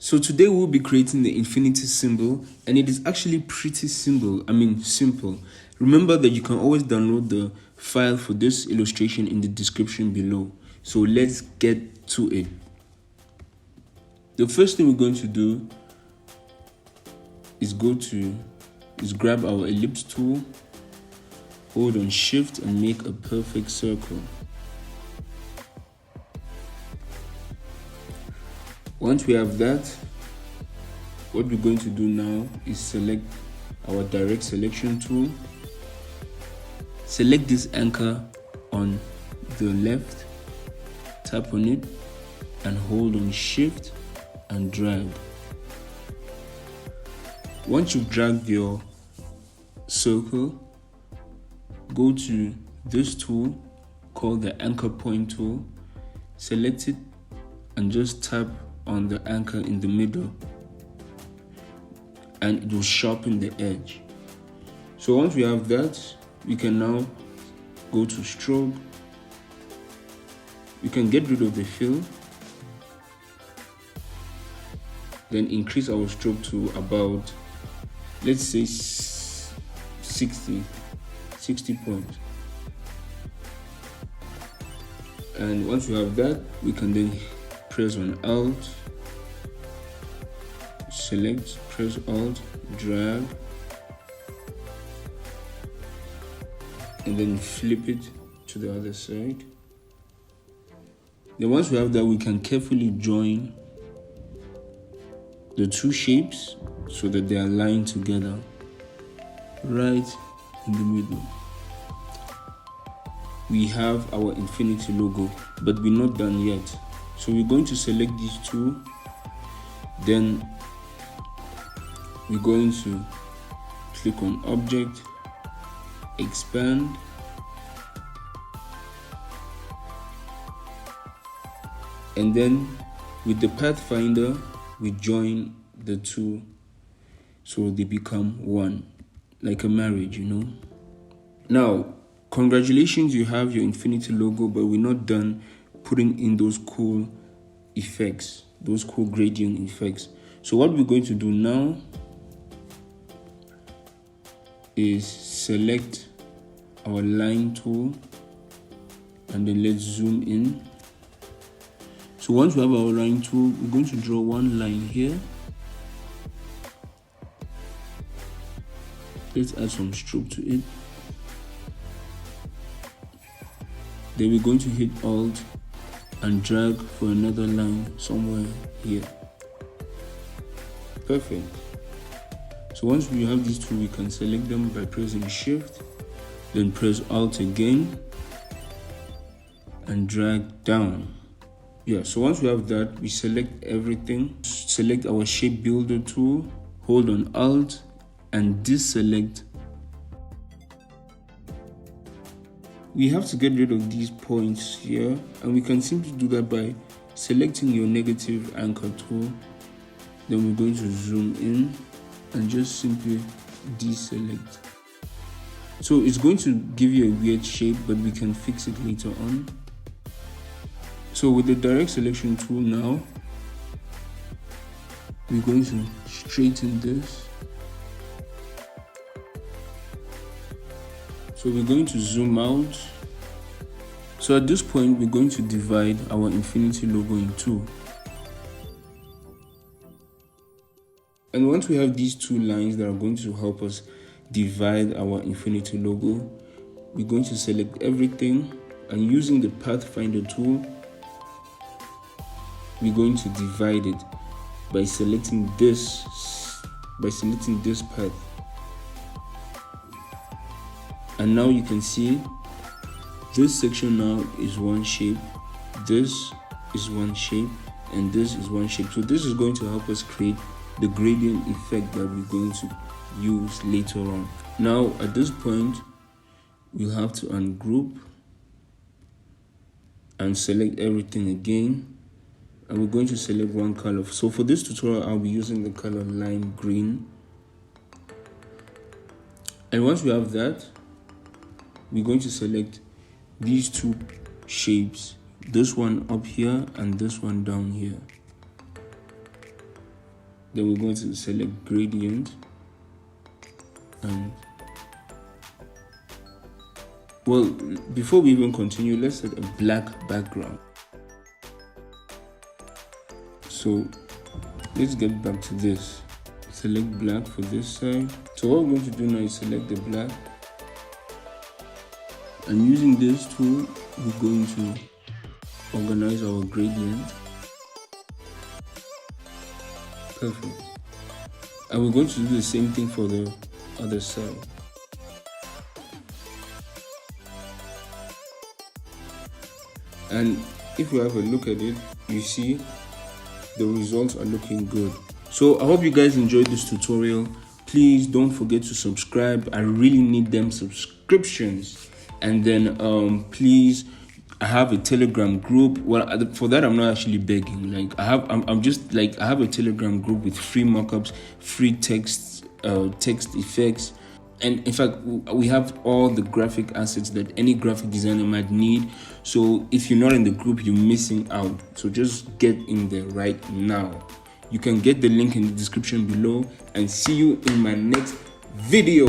So today we'll be creating the infinity symbol, and it is actually pretty simple. Remember that you can always download the file for this illustration in the description below. So let's get to it. The first thing we're going to do is grab our ellipse tool, hold on shift and make a perfect circle. Once we have that, what we're going to do now is select our direct selection tool. Select this anchor on the left, tap on it and hold on shift and drag. Once you've dragged your circle, go to this tool called the anchor point tool, select it and just tap on the anchor in the middle and it will sharpen the edge. So once we have that, we can now go to stroke. We can get rid of the fill, then increase our stroke to about, let's say 60 points. And once we have that, we can then press on Alt, select, press Alt, drag, and then flip it to the other side. Then once we have that, we can carefully join the two shapes so that they are aligned together right in the middle. We have our infinity logo, but we're not done yet. So we're going to select these two, then we're going to click on Object, Expand, and then with the Pathfinder, we join the two so they become one, like a marriage, Now, congratulations, you have your infinity logo, but we're not done putting in those cool effects, those cool gradient effects. So what we're going to do now is select our line tool and then let's zoom in. So once we have our line tool, we're going to draw one line here. Let's add some stroke to it. Then we're going to hit Alt and drag for another line somewhere here. Perfect. So once we have these two, we can select them by pressing Shift, then press Alt again and drag down. So once we have that, we select everything, select our shape builder tool, hold on Alt and deselect. We have to get rid of these points here, and we can simply do that by selecting your negative anchor tool. Then we're going to zoom in and just simply deselect. So it's going to give you a weird shape, but we can fix it later on. So with the direct selection tool now, we're going to straighten this. So we're going to zoom out. So at this point, we're going to divide our infinity logo in two. And once we have these two lines that are going to help us divide our infinity logo, we're going to select everything, and using the Pathfinder tool, we're going to divide it by selecting this path. And now you can see this section now is one shape, this is one shape, and this is one shape. So this is going to help us create the gradient effect that we're going to use later on. Now at this point, we'll have to ungroup and select everything again. And we're going to select one color. So for this tutorial, I'll be using the color lime green. And once we have that, we're going to select these two shapes, this one up here and this one down here. Then we're going to select gradient, and well, before we even continue, let's set a black background. So let's get back to this. Select black for this side. So what we're going to do now is select the black, and using this tool we're going to organize our gradient. Perfect. And we're going to do the same thing for the other side. And if you have a look at it, you see the results are looking good. So I hope you guys enjoyed this tutorial. Please don't forget to subscribe. I really need them subscriptions. And then please, I have a Telegram group. Well, for that I'm not actually begging. Like I'm just like, I have a Telegram group with free mockups, free text effects, and in fact we have all the graphic assets that any graphic designer might need. So if you're not in the group, you're missing out. So just get in there right now. You can get the link in the description below, and see you in my next video.